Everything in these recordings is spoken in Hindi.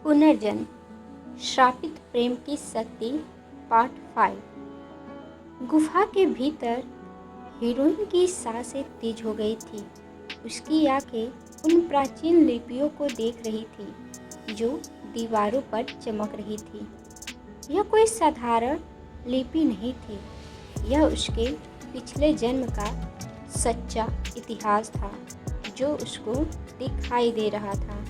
पुनर्जन्म, श्रापित प्रेम की शक्ति, पार्ट 5। गुफा के भीतर हीरोइन की सांसें तेज हो गई थी। उसकी आंखें उन प्राचीन लिपियों को देख रही थी जो दीवारों पर चमक रही थी। यह कोई साधारण लिपि नहीं थी, यह उसके पिछले जन्म का सच्चा इतिहास था जो उसको दिखाई दे रहा था।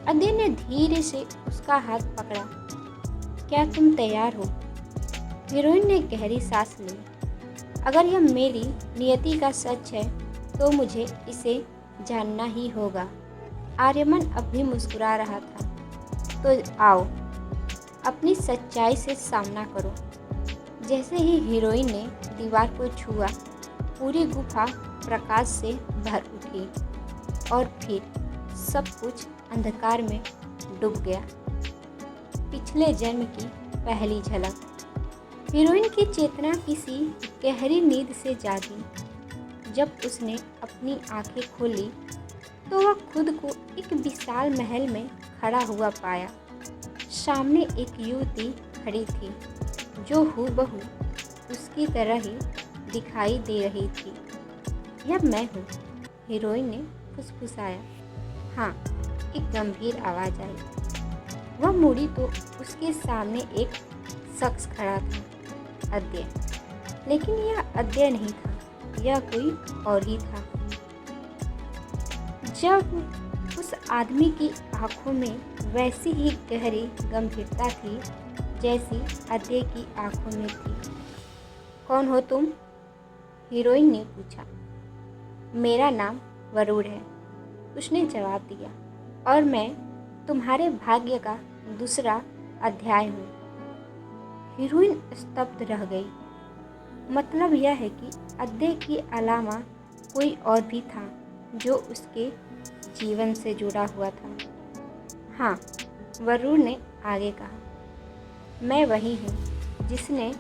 अदे ने धीरे से उसका हाथ पकड़ा। क्या तुम तैयार हो? हीरोइन ने गहरी सांस ली। अगर यह मेरी नियति का सच है तो मुझे इसे जानना ही होगा। आर्यमन अब भी मुस्कुरा रहा था। तो आओ, अपनी सच्चाई से सामना करो। जैसे ही हीरोइन ने दीवार को छुआ, पूरी गुफा प्रकाश से भर उठी और फिर सब कुछ अंधकार में डूब गया। पिछले जन्म की पहली झलक। हीरोइन की चेतना किसी गहरी नींद से जागी। जब उसने अपनी आंखें खोली तो वह खुद को एक विशाल महल में खड़ा हुआ पाया। सामने एक युवती खड़ी थी जो हूबहू उसकी तरह ही दिखाई दे रही थी। यह मैं हूँ, हीरोइन ने फुसफुसाया। हाँ, एक गंभीर आवाज़ आई। वह मुड़ी तो उसके सामने एक शख्स खड़ा था, अद्य। लेकिन यह अद्य नहीं था, यह कोई और ही था। जब उस आदमी की आंखों में वैसी ही गहरी गंभीरता थी जैसी अद्य की आंखों में थी। कौन हो तुम? हीरोइन ने पूछा। मेरा नाम वरुण है, उसने जवाब दिया, और मैं तुम्हारे भाग्य का दूसरा अध्याय हूँ। हीरोइन स्तब्ध रह गई। मतलब यह है कि अद्य के अलावा कोई और भी था जो उसके जीवन से जुड़ा हुआ था। हाँ, वरुण ने आगे कहा, मैं वही हूँ जिसने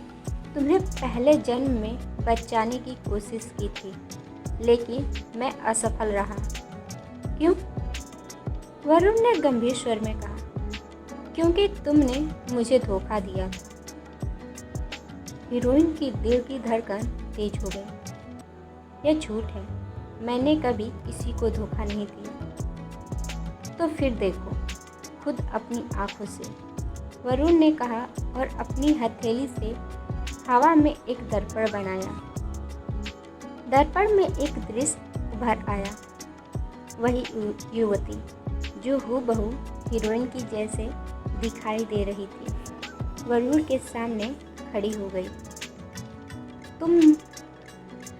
तुम्हें पहले जन्म में बचाने की कोशिश की थी, लेकिन मैं असफल रहा। क्यों? वरुण ने गंभीर स्वर में कहा, क्योंकि तुमने मुझे धोखा दिया था। हीरोइन की दिल की धड़कन तेज हो गई। यह झूठ है, मैंने कभी किसी को धोखा नहीं दिया। तो फिर देखो खुद अपनी आंखों से, वरुण ने कहा और अपनी हथेली से हवा में एक दर्पण बनाया। दर्पण में एक दृश्य उभर आया। वही युवती जो हूबहू हीरोइन की जैसे दिखाई दे रही थी, वरुण के सामने खड़ी हो गई। तुम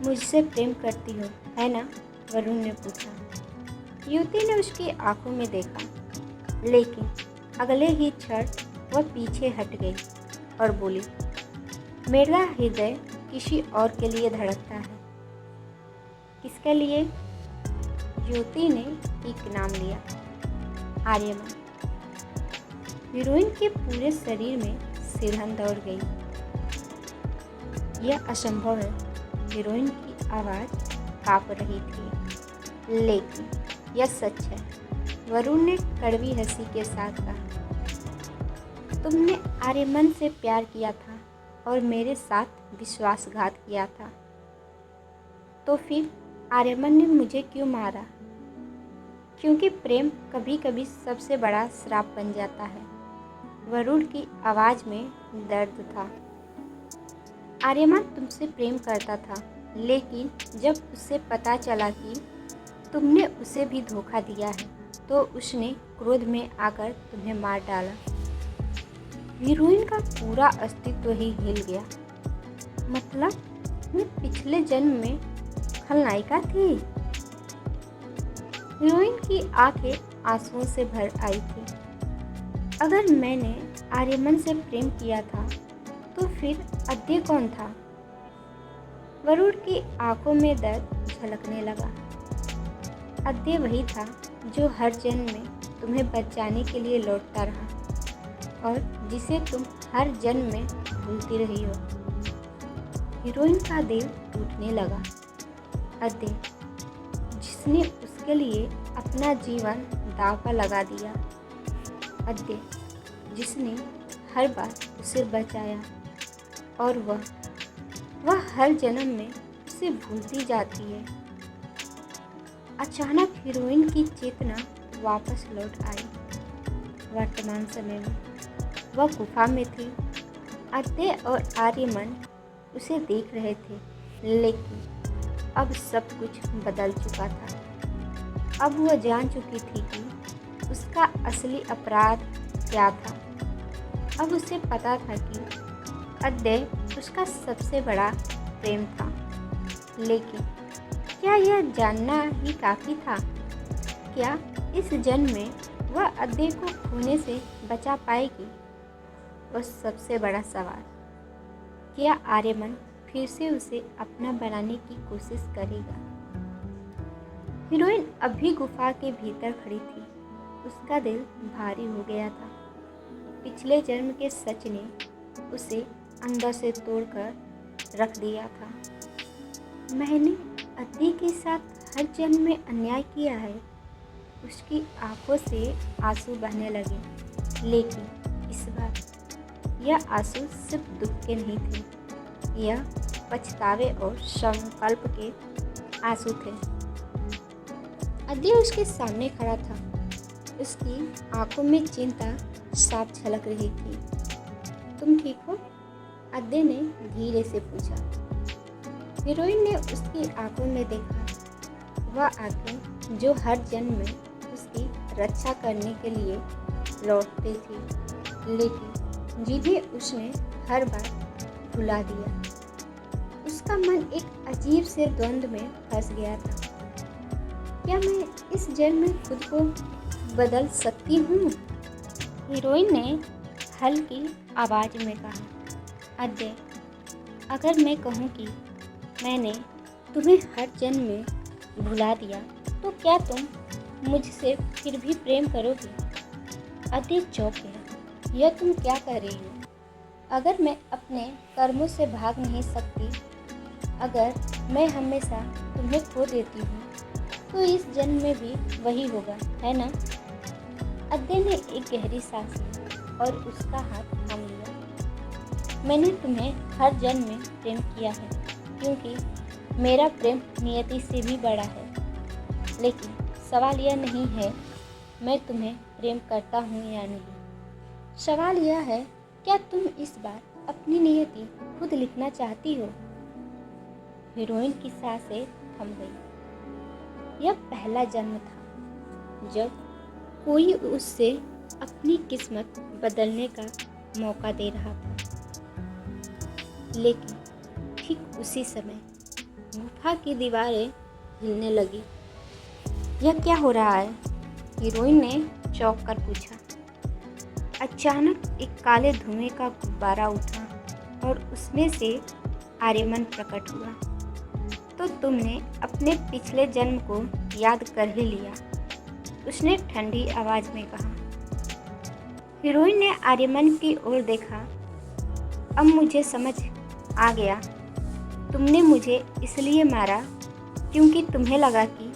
मुझसे प्रेम करती हो, है ना? वरुण ने पूछा। युवती ने उसकी आंखों में देखा, लेकिन अगले ही क्षण वह पीछे हट गई और बोली, मेरा हृदय किसी और के लिए धड़कता है। किसके लिए? युवती ने एक नाम लिया, आर्यमन। हीरोइन के पूरे शरीर में सिरहन दौड़ गई। यह असंभव है, हीरोइन की आवाज़ काँप रही थी। लेकिन यह सच है, वरुण ने कड़वी हंसी के साथ कहा। तुमने आर्यमन से प्यार किया था और मेरे साथ विश्वासघात किया था। तो फिर आर्यमन ने मुझे क्यों मारा? क्योंकि प्रेम कभी कभी सबसे बड़ा श्राप बन जाता है। वरुण की आवाज़ में दर्द था। आर्यमन तुमसे प्रेम करता था, लेकिन जब उसे पता चला कि तुमने उसे भी धोखा दिया है तो उसने क्रोध में आकर तुम्हें मार डाला। हीरोइन का पूरा अस्तित्व ही हिल गया। मतलब मैं पिछले जन्म में खलनायिका थी? हीरोइन की आंखें आंसुओं से भर आई थी। अगर मैंने आर्यमन से प्रेम किया था तो फिर अद्य कौन था? वरुण की आंखों में दर्द झलकने लगा। अद्य वही था जो हर जन्म में तुम्हें बचाने के लिए लौटता रहा और जिसे तुम हर जन्म में भूलती रही हो। हीरोइन का दिल टूटने लगा। अद्य, जिसने उसके लिए अपना जीवन दांव पर लगा दिया। अद्य, जिसने हर बार उसे बचाया, और वह हर जन्म में उसे भूलती जाती है। अचानक हीरोइन की चेतना वापस लौट आई। वर्तमान समय में वह गुफा में थी। अद्य और आर्यमन उसे देख रहे थे, लेकिन अब सब कुछ बदल चुका था। अब वह जान चुकी थी कि उसका असली अपराध क्या था। अब उसे पता था कि अद्य उसका सबसे बड़ा प्रेम था, लेकिन क्या यह जानना ही काफ़ी था? क्या इस जन्म में वह अद्य को खोने से बचा पाएगी? वह सबसे बड़ा सवाल। क्या आर्यमन फिर से उसे अपना बनाने की कोशिश करेगा? हीरोइन अभी गुफा के भीतर खड़ी थी। उसका दिल भारी हो गया था। पिछले जन्म के सच ने उसे अंदर से तोड़कर रख दिया था। मैंने अद्य के साथ हर जन्म में अन्याय किया है। उसकी आंखों से आंसू बहने लगे, लेकिन इस बार यह आंसू सिर्फ दुख के नहीं थे, यह पछतावे और संकल्प के आंसू थे। अद्य उसके सामने खड़ा था। उसकी आंखों में चिंता साफ झलक रही थी। तुम ठीक हो? अद्य ने धीरे से पूछा। हीरोइन ने उसकी आंखों में देखा। वह आंखें जो हर जन्म में उसकी रक्षा करने के लिए लौटती थी, लेकिन जिन्हें उसने हर बार भुला दिया। उसका मन एक अजीब से द्वंद्व में फंस गया था। क्या मैं इस जन्म में खुद को बदल सकती हूँ? हीरोइन ने हल्की आवाज में कहा। अद्य, अगर मैं कहूँ कि मैंने तुम्हें हर जन्म में भुला दिया, तो क्या तुम मुझसे फिर भी प्रेम करोगे? अद्य चौंक गया। यह तुम क्या कह रही हो? अगर मैं अपने कर्मों से भाग नहीं सकती, अगर मैं हमेशा तुम्हें खो देती हूँ, तो इस जन्म में भी वही होगा, है ना? अद्य ने एक गहरी सांस ली और उसका हाथ थाम लिया। मैंने तुम्हें हर जन्म में प्रेम किया है, क्योंकि मेरा प्रेम नियति से भी बड़ा है। लेकिन सवाल यह नहीं है मैं तुम्हें प्रेम करता हूँ या नहीं। सवाल यह है, क्या तुम इस बार अपनी नियति खुद लिखना चाहती हो? हीरोइन की सांसें थम गई। यह पहला जन्म था जब कोई उससे अपनी किस्मत बदलने का मौका दे रहा था। लेकिन ठीक उसी समय गुफा की दीवारें हिलने लगी। यह क्या हो रहा है? हीरोइन ने चौंक कर पूछा। अचानक एक काले धुएं का गुब्बारा उठा और उसमें से आर्यमन प्रकट हुआ। तो तुमने अपने पिछले जन्म को याद कर ही लिया, उसने ठंडी आवाज में कहा। हीरोइन ने आर्यमन की ओर देखा। अब मुझे समझ आ गया। तुमने मुझे इसलिए मारा क्योंकि तुम्हें लगा कि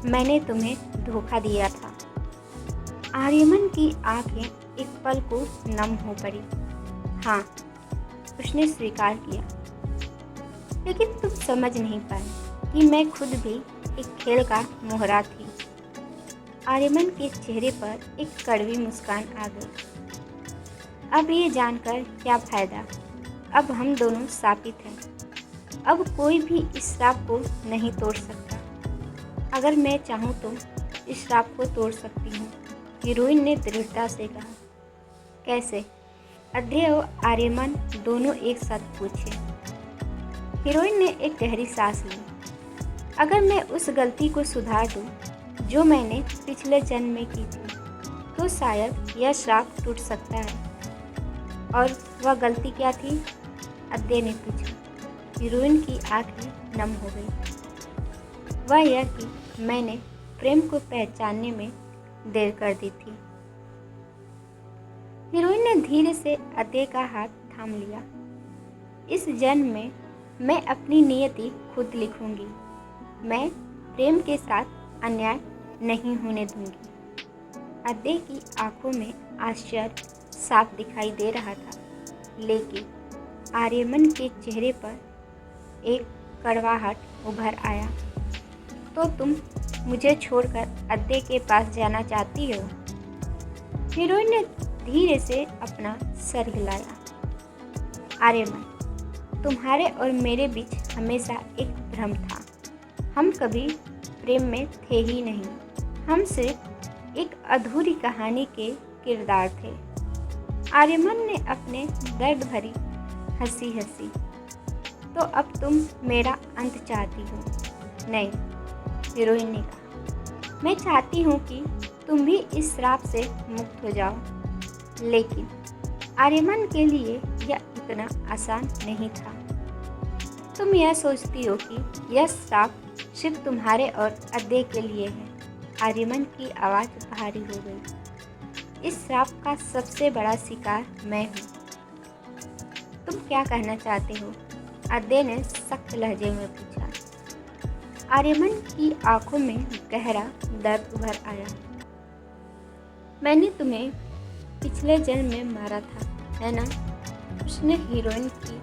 मैंने तुम्हें धोखा दिया था। आर्यमन की आंखें एक पल को नम हो पड़ी। हाँ, उसने स्वीकार किया। लेकिन तुम समझ नहीं पाए कि मैं खुद भी एक खेल का मोहरा थी। आर्यमन के चेहरे पर एक कड़वी मुस्कान आ गई। अब ये जानकर क्या फायदा? अब हम दोनों शापित हैं। अब कोई भी इस श्राप को नहीं तोड़ सकता। अगर मैं चाहूँ तो इस श्राप को तोड़ सकती हूँ, हीरोइन ने दृढ़ता से कहा। कैसे? अद्य और आर्यमन दोनों एक साथ पूछे। हीरोइन ने एक गहरी सांस ली। अगर मैं उस गलती को सुधार दूँ जो मैंने पिछले जन्म में की थी, तो शायद यह श्राप टूट सकता है। और वह गलती क्या थी? अद्य ने पूछा। हीरोइन की आंखें नम हो गई। वह यह कि मैंने प्रेम को पहचानने में देर कर दी थी। हीरोइन ने धीरे से अद्य का हाथ थाम लिया। इस जन्म में मैं अपनी नियति खुद लिखूंगी। मैं प्रेम के साथ अन्याय नहीं होने दूंगी। अद्दे की आंखों में आश्चर्य साफ दिखाई दे रहा था, लेकिन आर्यमन के चेहरे पर एक कड़वाहट उभर आया। तो तुम मुझे छोड़कर अद्दे के पास जाना चाहती हो? हीरोइन ने धीरे से अपना सर हिलाया। आर्यमन, तुम्हारे और मेरे बीच हमेशा एक भ्रम था। हम कभी प्रेम में थे ही नहीं। हम सिर्फ एक अधूरी कहानी के किरदार थे। आर्यमन ने अपने दर्द भरी हंसी हंसी। तो अब तुम मेरा अंत चाहती हो? नहीं, हीरोइन ने कहा। मैं चाहती हूँ कि तुम भी इस श्राप से मुक्त हो जाओ। लेकिन आर्यमन के लिए यह इतना आसान नहीं था। तुम यह सोचती हो कि यह श्राप सिर्फ तुम्हारे और अद्दे के लिए है। आर्यमन की आवाज़ भारी हो गई। इस श्राप का सबसे बड़ा शिकार मैं हूँ। तुम क्या कहना चाहते हो? अद्दे ने सख्त लहजे में पूछा। आर्यमन की आंखों में गहरा दर्द उभर आया। मैंने तुम्हें पिछले जन्म में मारा था, है ना? उसने हीरोइन की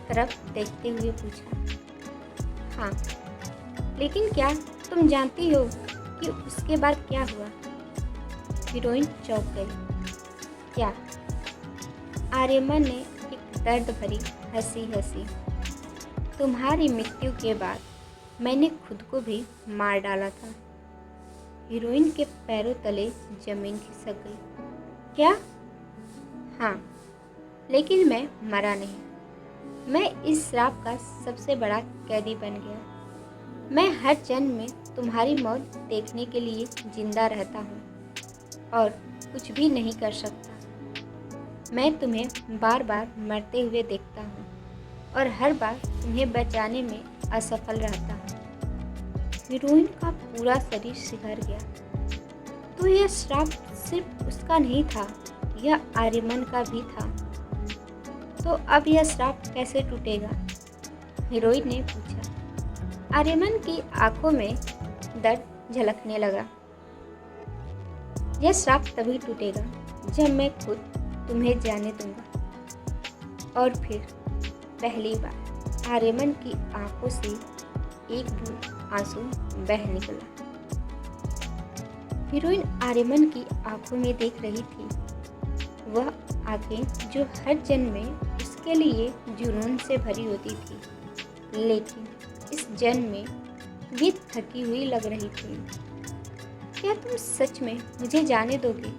तरफ देखते हुए पूछा। हाँ, लेकिन क्या तुम जानती हो कि उसके बाद क्या हुआ? हीरोइन चौंक गई। क्या? आर्यमन ने एक दर्द भरी हंसी हंसी। तुम्हारी मृत्यु के बाद मैंने खुद को भी मार डाला था। हीरोइन के पैरों तले जमीन खिसक गई। क्या? हाँ, लेकिन मैं मरा नहीं। मैं इस श्राप का सबसे बड़ा कैदी बन गया। मैं हर जन्म में तुम्हारी मौत देखने के लिए जिंदा रहता हूँ और कुछ भी नहीं कर सकता। मैं तुम्हें बार बार मरते हुए देखता हूँ और हर बार तुम्हें बचाने में असफल रहता हूँ। हीरोइन का पूरा शरीर सिहर गया। तो यह श्राप सिर्फ उसका नहीं था, यह आर्यमन का भी था। तो अब यह श्राप कैसे टूटेगा? हीरोइन ने पूछा। आर्यमन की आंखों में दर्द झलकने लगा। यह श्राप तभी टूटेगा जब मैं खुद तुम्हें जाने दूंगा। और फिर पहली बार आर्यमन की आंखों से एक बूंद आंसू बह निकला। हीरोइन आर्यमन की आंखों में देख रही थी, वह आंखें जो हर जन्म में उसके लिए जुनून से भरी होती थी, लेकिन इस जन्म में भी थकी हुई लग रही थी। क्या तुम सच में मुझे जाने दोगे?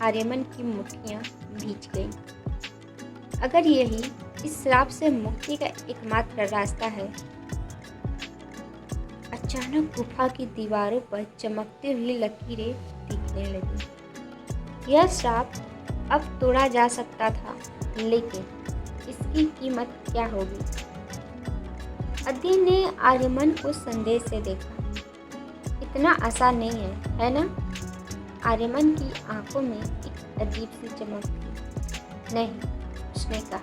आर्यमन की मुट्ठियां भींच गईं। अगर यही इस श्राप से मुक्ति का एकमात्र रास्ता है। अचानक गुफा की दीवारों पर चमकती हुई लकीरें दिखने लगी। यह श्राप अब तोड़ा जा सकता था, लेकिन इसकी कीमत क्या होगी? अद्दे ने आर्यमन को संदेह से देखा। इतना आसान नहीं है ना? आर्यमन की आंखों में एक अजीब सी चमक थी। नहीं, उसने कहा,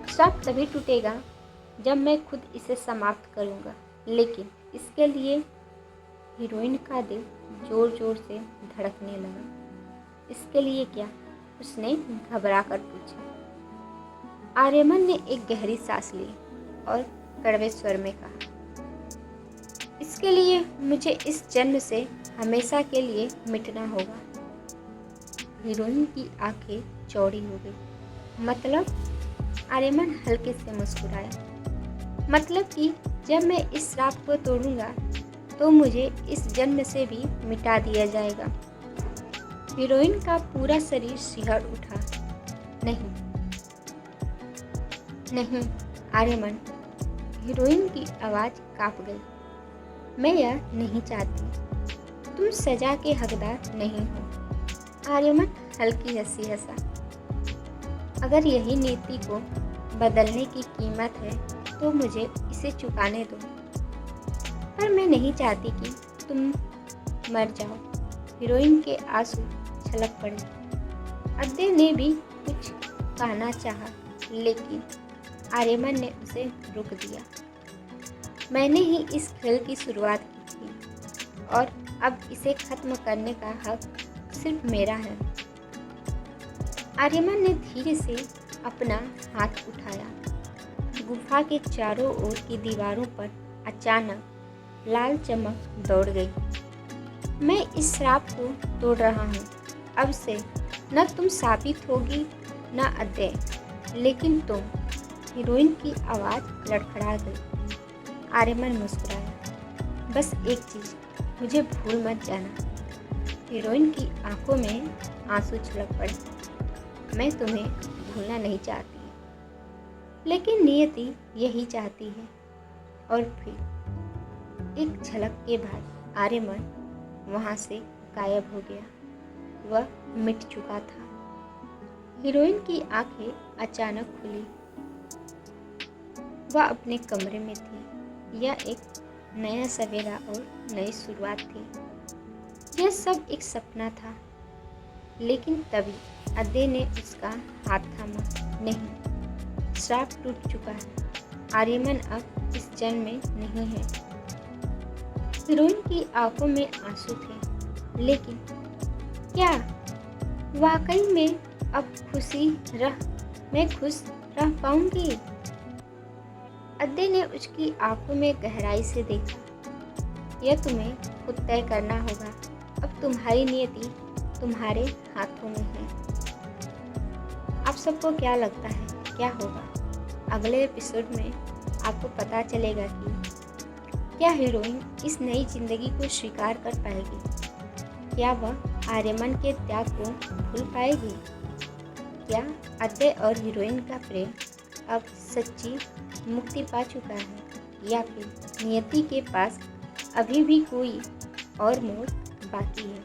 श्राप तभी टूटेगा जब मैं खुद इसे समाप्त करूंगा। लेकिन इसके लिए हीरोइन का दिल जोर जोर से धड़कने लगा। इसके लिए क्या? उसने घबरा कर पूछा। आर्यमन ने एक गहरी सांस ली और कड़वे स्वर में कहा, इसके लिए मुझे इस जन्म से हमेशा के लिए मिटना होगा। हीरोइन की आंखें चौड़ी हो गई। मतलब? आर्यमन हल्के से मुस्कुराया। मतलब कि जब मैं इस श्राप को तोड़ूंगा तो मुझे इस जन्म से भी मिटा दिया जाएगा। हीरोइन का पूरा शरीर सिहर उठा। नहीं नहीं आर्यमन, हीरोइन की आवाज़ कांप गई। मैं यह नहीं चाहती। तुम सजा के हकदार नहीं हो। आर्यमन हल्की हंसी हंसा। अगर यही नीति को बदलने की कीमत है तो मुझे इसे चुकाने दो। पर मैं नहीं चाहती कि तुम मर जाओ। हीरोइन के आंसू छलक पड़े। अद्दे ने भी कुछ कहना चाहा, लेकिन आर्यमन ने उसे रोक दिया। मैंने ही इस खेल की शुरुआत की थी और अब इसे खत्म करने का हक सिर्फ मेरा है। आर्यमन ने धीरे से अपना हाथ उठाया। गुफा के चारों ओर की दीवारों पर अचानक लाल चमक दौड़ गई। मैं इस श्राप को तोड़ रहा हूँ। अब से न तुम साबित होगी न अद्वैय, लेकिन तुम। हीरोइन की आवाज़ लड़खड़ा गई। आर्यमन मुस्कुराया। बस एक चीज़, मुझे भूल मत जाना। हीरोइन की आंखों में आंसू छलक पड़े। मैं तुम्हें भूलना नहीं चाहती, लेकिन नियति यही चाहती है। और फिर एक झलक के बाद आर्यमन वहाँ से गायब हो गया। वह मिट चुका था। हीरोइन की आंखें अचानक खुली। वह अपने कमरे में थी। यह एक नया सवेरा और नई शुरुआत थी। यह सब एक सपना था। लेकिन तभी अद्वैय ने उसका हाथ थामा। नहीं, श्राप टूट चुका है। आर्यमन अब इस जन्म में नहीं है। हीरोइन की आंखों में आंसू थे। लेकिन क्या वाकई में अब मैं खुश रह पाऊंगी? अद्वैय ने उसकी आंखों में गहराई से देखा। यह तुम्हें खुद तय करना होगा। अब तुम्हारी नियति तुम्हारे हाथों में है। आप सबको क्या लगता है क्या होगा? अगले एपिसोड में आपको पता चलेगा कि क्या हीरोइन इस नई जिंदगी को स्वीकार कर पाएगी? क्या वह आर्यमन के त्याग को भूल पाएगी? क्या अद्वैय और हीरोइन का प्रेम अब सच्ची मुक्ति पा चुका है, या फिर नियति के पास अभी भी कोई और मोड़ बाकी है?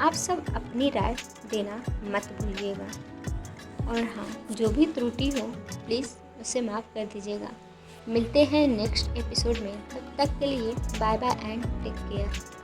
आप सब अपनी राय देना मत भूलिएगा। और हाँ, जो भी त्रुटि हो प्लीज़ उसे माफ़ कर दीजिएगा। मिलते हैं नेक्स्ट एपिसोड में। तब तक के लिए bye bye and take care.